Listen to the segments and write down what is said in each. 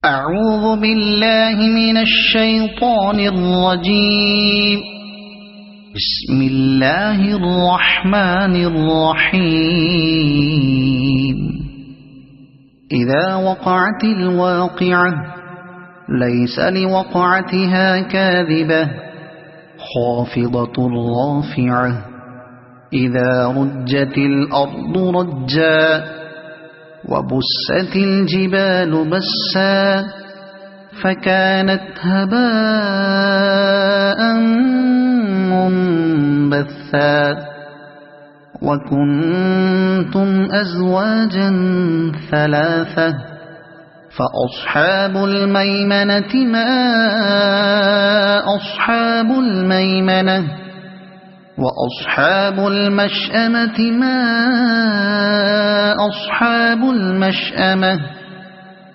أعوذ بالله من الشيطان الرجيم. بسم الله الرحمن الرحيم. إذا وقعت الواقعة ليس لوقعتها كاذبة خافضة رافعة إذا رجت الأرض رجا وبست الجبال بسا فكانت هباء منبثا وكنتم أزواجا ثلاثة فأصحاب الميمنة ما أصحاب الميمنة وأصحاب المشأمة ما أصحاب المشأمة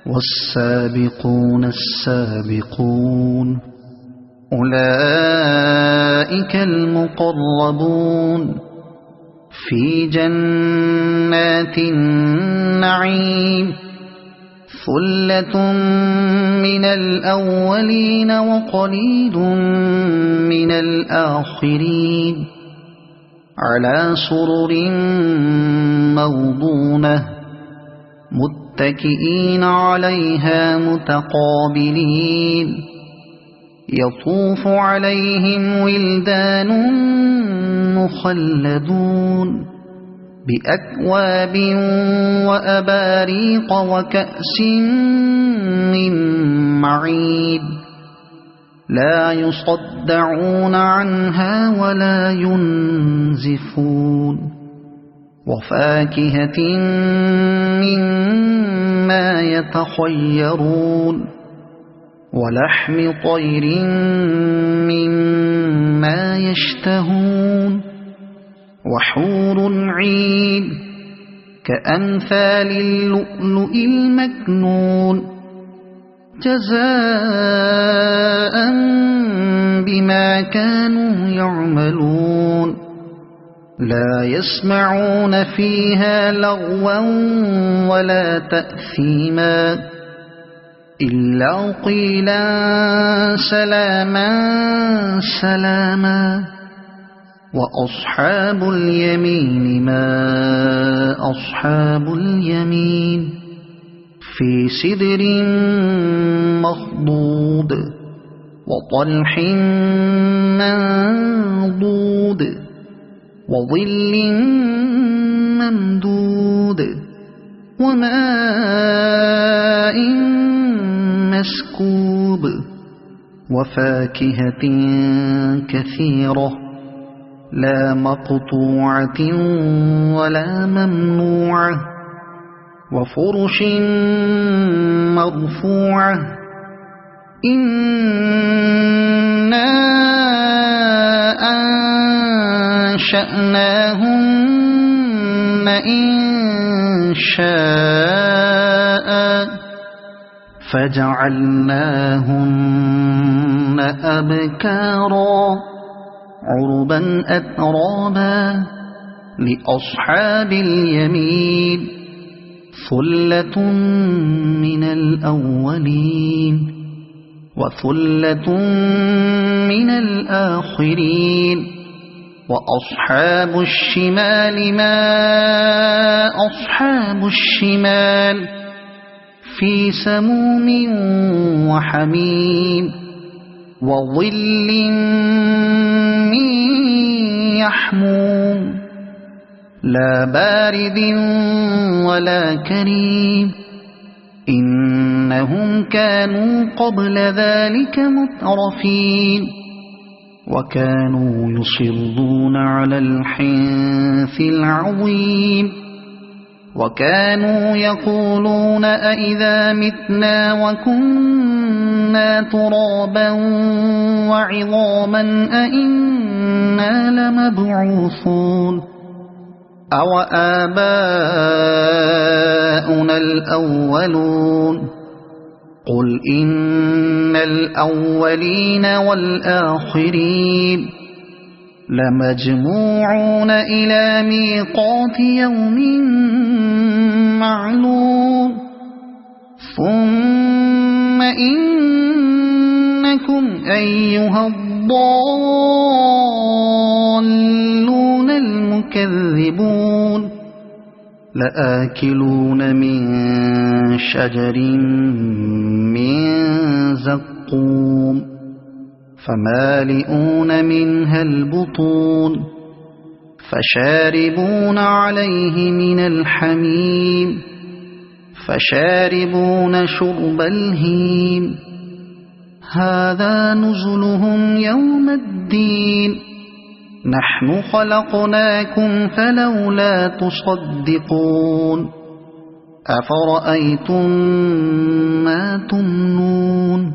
والسابقون السابقون أولئك المقربون في جنات النعيم ثلة من الأولين وقليل من الآخرين على سرر موضونة متكئين عليها متقابلين يطوف عليهم ولدان مخلدون بأكواب وأباريق وكأس من معين لا يصدعون عنها ولا ينزفون وفاكهة مما يتخيرون ولحم طير مما يشتهون وحور عين كأمثال اللؤلؤ المكنون جزاء بما كانوا يعملون لا يسمعون فيها لغوا ولا تأثيما إلا قيلا سلاما سلاما وأصحاب اليمين ما أصحاب اليمين في سدر مخضود وطلح منضود وظل ممدود وماء مسكوب وفاكهة كثيرة لا مقطوعة ولا ممنوعة وفرش مرفوعة إنا أنشأناهن إنشاء فجعلناهن أبكارا عربا أترابا لأصحاب اليمين ثلة من الأولين وثلة من الآخرين وأصحاب الشمال ما أصحاب الشمال في سموم وحميم وظل من يحموم لا بارد ولا كريم إنهم كانوا قبل ذلك مترفين وكانوا يصرون على الحنث العظيم وكانوا يقولون أئذا متنا وكنا ترابا وعظاما أئنا لمبعوثون أو آباؤنا الأولون قل إن الأولين والآخرين لمجموعون إلى ميقات يوم معلوم ثم إنكم أيها الضالون المكذبون لآكلون من شجر من زقوم فمالئون منها البطون فشاربون عليه من الحميم فشاربون شرب الهيم هذا نزلهم يوم الدين نحن خلقناكم فلولا تصدقون أفرأيتم ما تمنون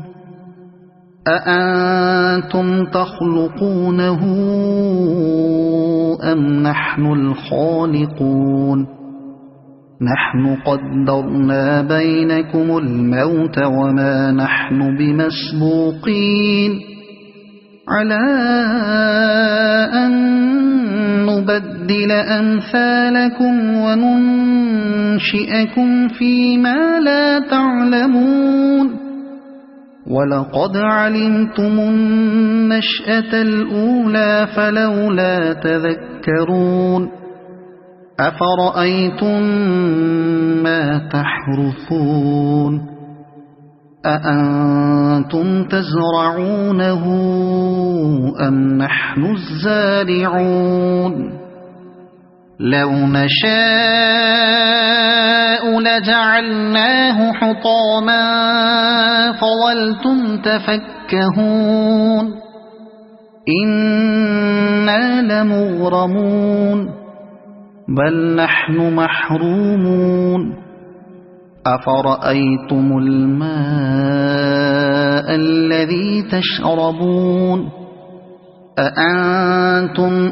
أأنتم تخلقونه أم نحن الخالقون نحن قدرنا بينكم الموت وما نحن بمسبوقين على أن نبدل أمثالكم وننشئكم فيما لا تعلمون ولقد علمتم النشأة الأولى فلولا تذكرون أفرأيتم ما تحرثون أأنتم تزرعونه أم نحن الزارعون لو نشاء لجعلناه حطاما فظلتم تفكهون إنا لمغرمون بل نحن محرومون أفرأيتم الماء الذي تشربون أأنتم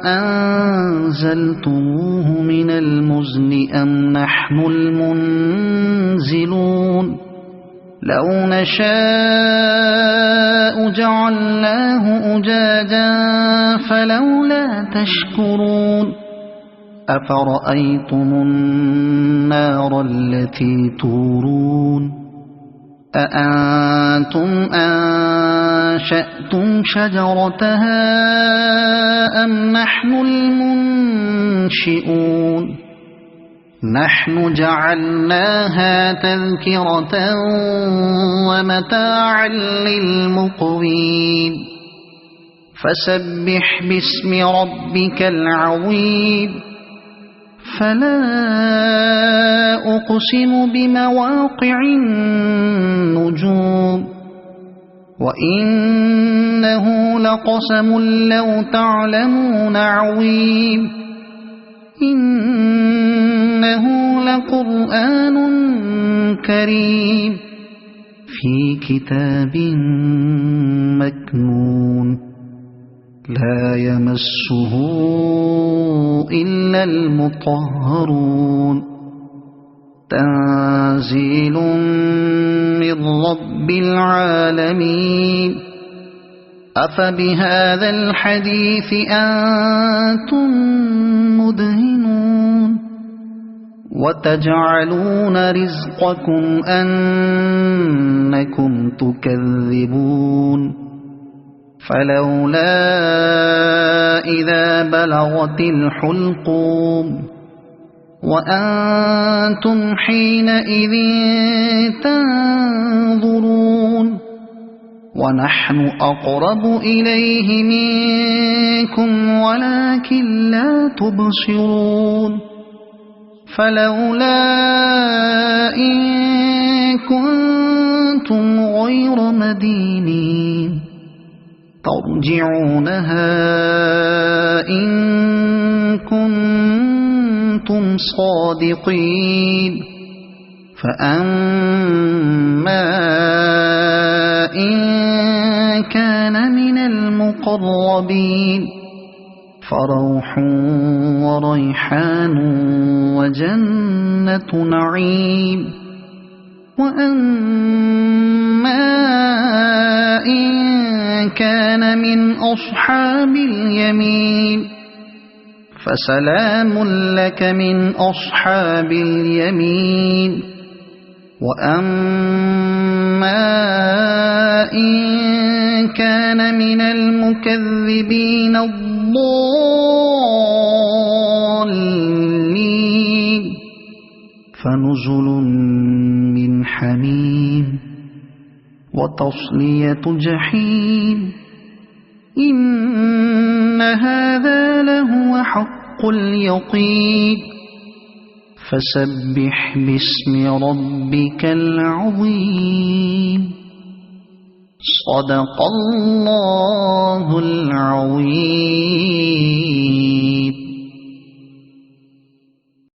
أنزلتموه من المزن أم نحن المنزلون لو نشاء جعلناه أجاجا فلولا تشكرون أفرأيتم النار التي تورون أأنتم أنشأتم شجرتها أم نحن المنشئون نحن جعلناها تذكرة ومتاعا للمقوين فسبح باسم ربك العظيم فلا أقسم بمواقع النجوم وإنه لقسم لو تعلمون عظيم إنه لقرآن كريم في كتاب مكنون لا يمسه إلا المطهرون تنزيل من رب العالمين أفبهذا الحديث أنتم مدهنون وتجعلون رزقكم أنكم تكذبون فلولا إذا بلغت الحلقوم وأنتم حينئذ تنظرون ونحن أقرب إليه منكم ولكن لا تبصرون فلولا إن كنتم غير مدينين ترجعونها إن كنتم صادقين فأما إن كان من المقربين فروح وريحان وجنة نعيم وأما إن كان من أصحاب اليمين فسلام لك من أصحاب اليمين وأما إن كان من المكذبين الضالين فنزل من حميم وتصلية جحيم إن هذا لهو حق اليقين فسبح باسم ربك العظيم صدق الله العظيم.